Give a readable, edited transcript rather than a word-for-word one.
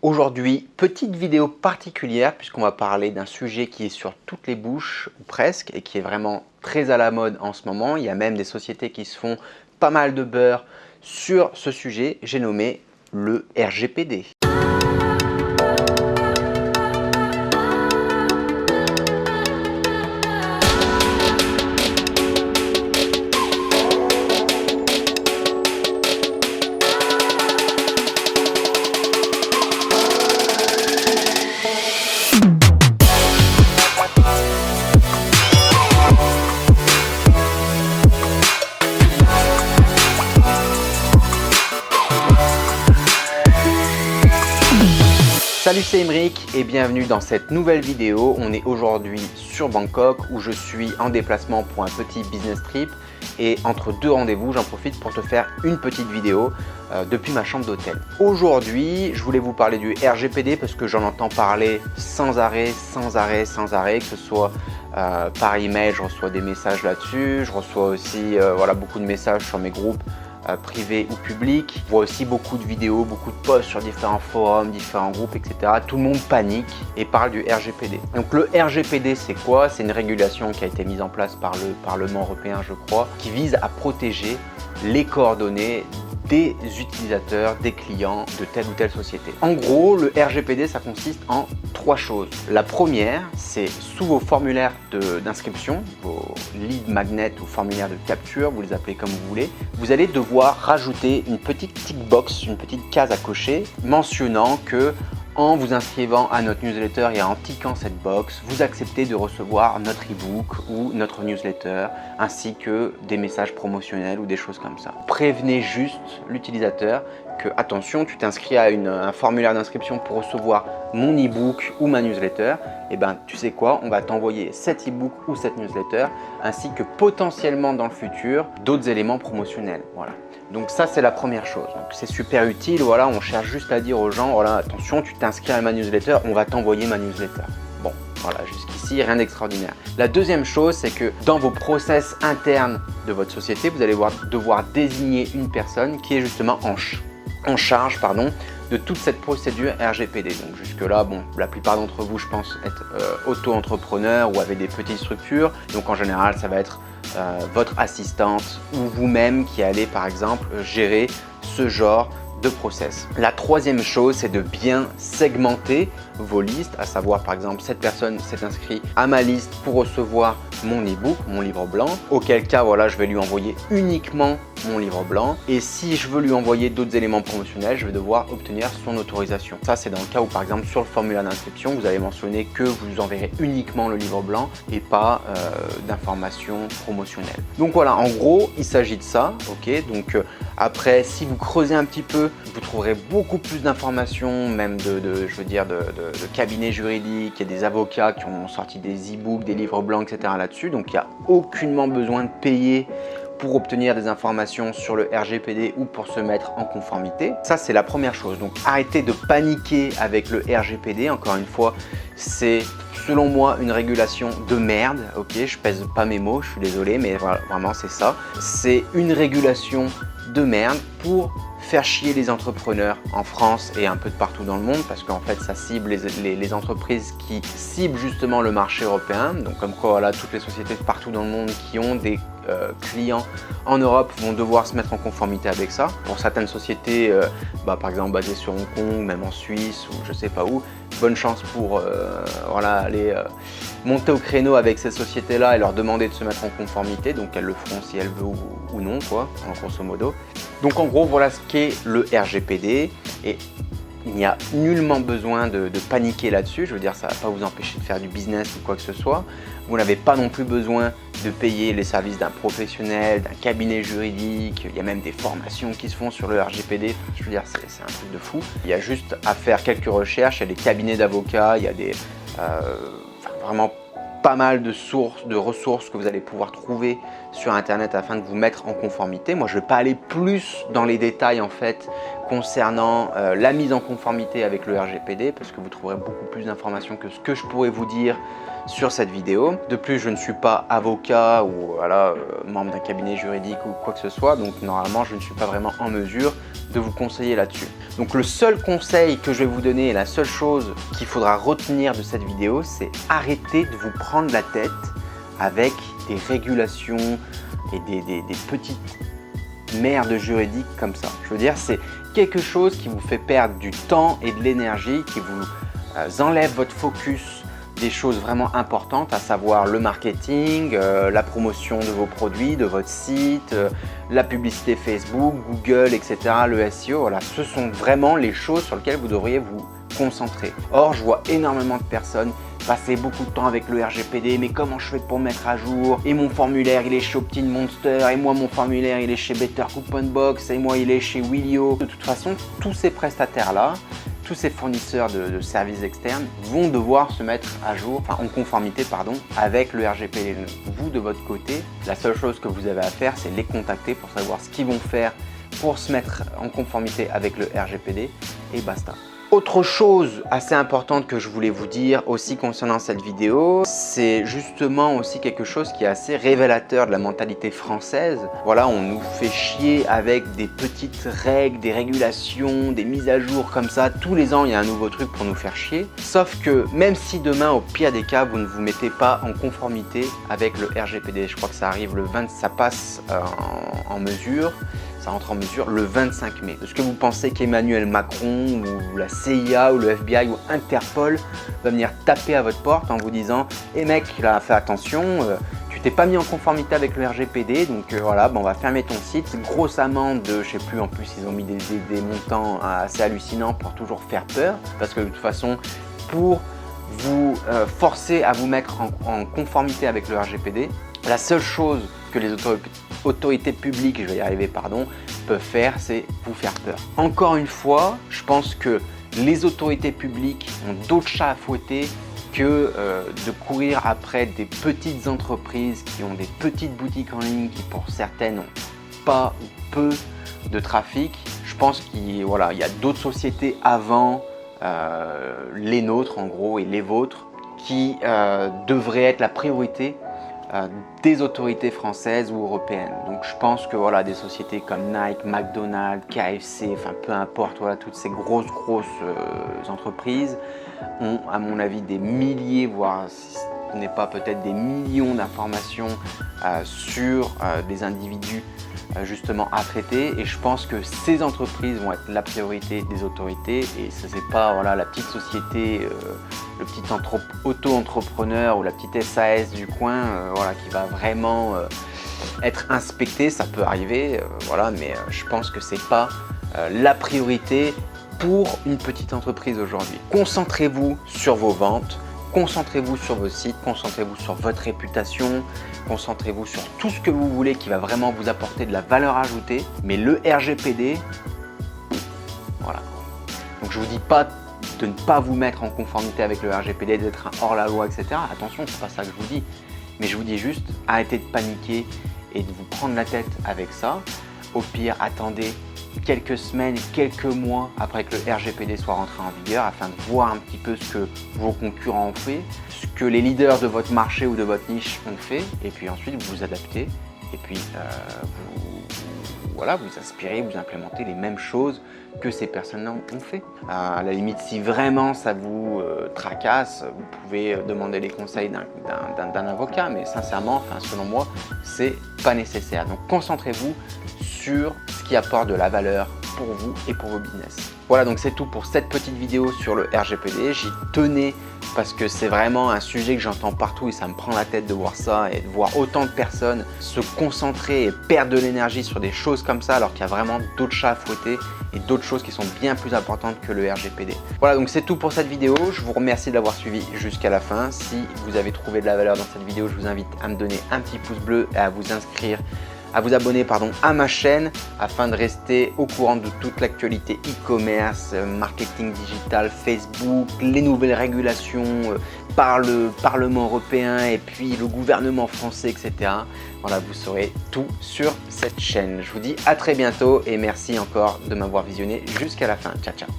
Aujourd'hui, petite vidéo particulière puisqu'on va parler d'un sujet qui est sur toutes les bouches, ou presque, et qui est vraiment très à la mode en ce moment. Il y a même des sociétés qui se font pas mal de beurre sur ce sujet. J'ai nommé le RGPD. Salut, c'est Emeric et bienvenue dans cette nouvelle vidéo. On est aujourd'hui sur Bangkok où je suis en déplacement pour un petit business trip et entre deux rendez-vous, j'en profite pour te faire une petite vidéo depuis ma chambre d'hôtel. Aujourd'hui, je voulais vous parler du RGPD parce que j'en entends parler sans arrêt, que ce soit par email, je reçois des messages là-dessus, je reçois aussi beaucoup de messages sur mes groupes privés ou publics. Je vois aussi beaucoup de vidéos, beaucoup de posts sur différents forums, différents groupes, etc. Tout le monde panique et parle du RGPD. Donc le RGPD, c'est quoi? C'est une régulation qui a été mise en place par le Parlement européen, je crois, qui vise à protéger les coordonnées des utilisateurs, des clients de telle ou telle société. En gros, le RGPD, ça consiste en trois choses. La première, c'est sous vos formulaires d'inscription, vos lead magnets ou formulaires de capture, vous les appelez comme vous voulez, vous allez devoir rajouter une petite tick box, une petite case à cocher mentionnant que en vous inscrivant à notre newsletter et en tiquant cette box, vous acceptez de recevoir notre e-book ou notre newsletter, ainsi que des messages promotionnels ou des choses comme ça. Prévenez juste l'utilisateur que, attention, tu t'inscris à un formulaire d'inscription pour recevoir mon e-book ou ma newsletter, et ben tu sais quoi, on va t'envoyer cet e-book ou cette newsletter, ainsi que potentiellement dans le futur, d'autres éléments promotionnels. Voilà. Donc ça, c'est la première chose. Donc c'est super utile, voilà, on cherche juste à dire aux gens, voilà, attention, tu t'inscris à ma newsletter, on va t'envoyer ma newsletter. Bon, voilà, jusqu'ici, rien d'extraordinaire. La deuxième chose, c'est que dans vos process internes de votre société, vous allez devoir désigner une personne qui est justement en charge de toute cette procédure RGPD. Donc jusque-là, bon, la plupart d'entre vous, je pense, être auto-entrepreneurs ou avez des petites structures. Donc en général, ça va être votre assistante ou vous-même qui allez par exemple gérer ce genre de process. La troisième chose, c'est de bien segmenter vos listes, à savoir par exemple cette personne s'est inscrite à ma liste pour recevoir mon e-book, mon livre blanc, auquel cas voilà, je vais lui envoyer uniquement mon livre blanc, et si je veux lui envoyer d'autres éléments promotionnels, je vais devoir obtenir son autorisation. Ça, c'est dans le cas où par exemple sur le formulaire d'inscription, vous allez mentionner que vous enverrez uniquement le livre blanc et pas d'informations promotionnelles. Donc voilà, en gros, il s'agit de ça. Ok, donc après, si vous creusez un petit peu, vous trouverez beaucoup plus d'informations, même de cabinets juridiques et des avocats qui ont sorti des e-books, des livres blancs, etc. là-dessus. Donc il n'y a aucunement besoin de payer pour obtenir des informations sur le RGPD ou pour se mettre en conformité. Ça, c'est la première chose. Donc arrêtez de paniquer avec le RGPD. Encore une fois, c'est selon moi une régulation de merde. Ok, je pèse pas mes mots, je suis désolé, mais vraiment c'est ça. C'est une régulation de merde pour faire chier les entrepreneurs en France et un peu de partout dans le monde, parce qu'en fait ça cible les entreprises qui ciblent justement le marché européen. Donc comme quoi, voilà, toutes les sociétés de partout dans le monde qui ont des clients en Europe vont devoir se mettre en conformité avec ça. Pour certaines sociétés, par exemple basées sur Hong Kong, même en Suisse ou je sais pas où, bonne chance pour aller monter au créneau avec ces sociétés-là et leur demander de se mettre en conformité. Donc elles le feront si elles veulent ou non, quoi, en grosso modo. Donc en gros, voilà ce qu'est le RGPD, et il n'y a nullement besoin de paniquer là-dessus. Je veux dire, ça ne va pas vous empêcher de faire du business ou quoi que ce soit. Vous n'avez pas non plus besoin de payer les services d'un professionnel, d'un cabinet juridique. Il y a même des formations qui se font sur le RGPD. Je veux dire, c'est un truc de fou. Il y a juste à faire quelques recherches. Il y a des cabinets d'avocats, il y a des vraiment pas mal de ressources que vous allez pouvoir trouver sur internet afin de vous mettre en conformité. Moi, je ne vais pas aller plus dans les détails en fait concernant la mise en conformité avec le RGPD, parce que vous trouverez beaucoup plus d'informations que ce que je pourrais vous dire sur cette vidéo. De plus, je ne suis pas avocat ou membre d'un cabinet juridique ou quoi que ce soit, donc normalement je ne suis pas vraiment en mesure de vous conseiller là-dessus. Donc le seul conseil que je vais vous donner et la seule chose qu'il faudra retenir de cette vidéo, c'est arrêter de vous prendre la tête avec des régulations et des petites merdes juridiques comme ça. Je veux dire, c'est quelque chose qui vous fait perdre du temps et de l'énergie, qui vous enlève votre focus des choses vraiment importantes, à savoir le marketing, la promotion de vos produits, de votre site, la publicité Facebook, Google, etc., le SEO. Voilà, ce sont vraiment les choses sur lesquelles vous devriez vous concentrer. Or, je vois énormément de personnes passer beaucoup de temps avec le RGPD, mais comment je fais pour me mettre à jour? Et mon formulaire, il est chez Optinmonster, et moi, mon formulaire, il est chez Better Coupon Box, et moi, il est chez Willio. De toute façon, tous ces prestataires-là, tous ces fournisseurs de services externes vont devoir se mettre à jour, enfin en conformité pardon, avec le RGPD. Vous de votre côté, la seule chose que vous avez à faire, c'est les contacter pour savoir ce qu'ils vont faire pour se mettre en conformité avec le RGPD et basta. Autre chose assez importante que je voulais vous dire aussi concernant cette vidéo, c'est justement aussi quelque chose qui est assez révélateur de la mentalité française. Voilà, on nous fait chier avec des petites règles, des régulations, des mises à jour comme ça. Tous les ans, il y a un nouveau truc pour nous faire chier. Sauf que même si demain, au pire des cas, vous ne vous mettez pas en conformité avec le RGPD, je crois que ça arrive le 20, ça passe en mesure. Ça entre en mesure le 25 mai. Est-ce que vous pensez qu'Emmanuel Macron ou la CIA ou le FBI ou Interpol va venir taper à votre porte en vous disant « Eh mec, là, fais attention, tu t'es pas mis en conformité avec le RGPD, donc voilà, on va fermer ton site. » Grosse amende, je sais plus, en plus ils ont mis des montants assez hallucinants pour toujours faire peur. Parce que de toute façon, pour vous forcer à vous mettre en conformité avec le RGPD, la seule chose que les autorités publiques, je vais y arriver, pardon, peuvent faire, c'est vous faire peur. Encore une fois, je pense que les autorités publiques ont d'autres chats à fouetter que de courir après des petites entreprises qui ont des petites boutiques en ligne qui pour certaines n'ont pas ou peu de trafic. Je pense qu'il voilà, y a d'autres sociétés avant les nôtres en gros et les vôtres qui devraient être la priorité des autorités françaises ou européennes. Donc je pense que voilà, des sociétés comme Nike, McDonald's, KFC, enfin peu importe, voilà, toutes ces grosses entreprises ont à mon avis des milliers, voire si ce n'est pas peut-être des millions d'informations sur des individus justement à traiter, et je pense que ces entreprises vont être la priorité des autorités et ce n'est pas voilà, la petite société, le petit auto-entrepreneur ou la petite SAS du coin voilà, qui va vraiment être inspecté. Ça peut arriver, voilà, mais je pense que c'est pas la priorité pour une petite entreprise aujourd'hui. Concentrez-vous sur vos ventes, concentrez-vous sur vos sites, concentrez-vous sur votre réputation, concentrez-vous sur tout ce que vous voulez qui va vraiment vous apporter de la valeur ajoutée. Mais le RGPD, voilà. Donc je vous dis pas de ne pas vous mettre en conformité avec le RGPD, d'être un hors-la-loi, etc. Attention, c'est pas ça que je vous dis. Mais je vous dis juste, arrêtez de paniquer et de vous prendre la tête avec ça. Au pire, attendez quelques semaines, quelques mois après que le RGPD soit rentré en vigueur afin de voir un petit peu ce que vos concurrents ont fait, ce que les leaders de votre marché ou de votre niche ont fait, et puis ensuite vous vous adaptez et puis voilà, vous inspirez, vous implémentez les mêmes choses que ces personnes-là ont fait. À la limite, si vraiment ça vous tracasse, vous pouvez demander les conseils d'un avocat, mais sincèrement, selon moi, c'est pas nécessaire. Donc concentrez-vous sur ce qui apporte de la valeur pour vous et pour vos business. Voilà, donc c'est tout pour cette petite vidéo sur le RGPD. J'y tenais parce que c'est vraiment un sujet que j'entends partout et ça me prend la tête de voir ça et de voir autant de personnes se concentrer et perdre de l'énergie sur des choses comme ça alors qu'il y a vraiment d'autres chats à fouetter et d'autres choses qui sont bien plus importantes que le RGPD. Voilà, donc c'est tout pour cette vidéo. Je vous remercie de l'avoir suivi jusqu'à la fin. Si vous avez trouvé de la valeur dans cette vidéo, je vous invite à me donner un petit pouce bleu et à vous inscrire, à vous abonner à ma chaîne afin de rester au courant de toute l'actualité e-commerce, marketing digital, Facebook, les nouvelles régulations par le Parlement européen et puis le gouvernement français, etc. Voilà, vous saurez tout sur cette chaîne. Je vous dis à très bientôt et merci encore de m'avoir visionné jusqu'à la fin. Ciao, ciao.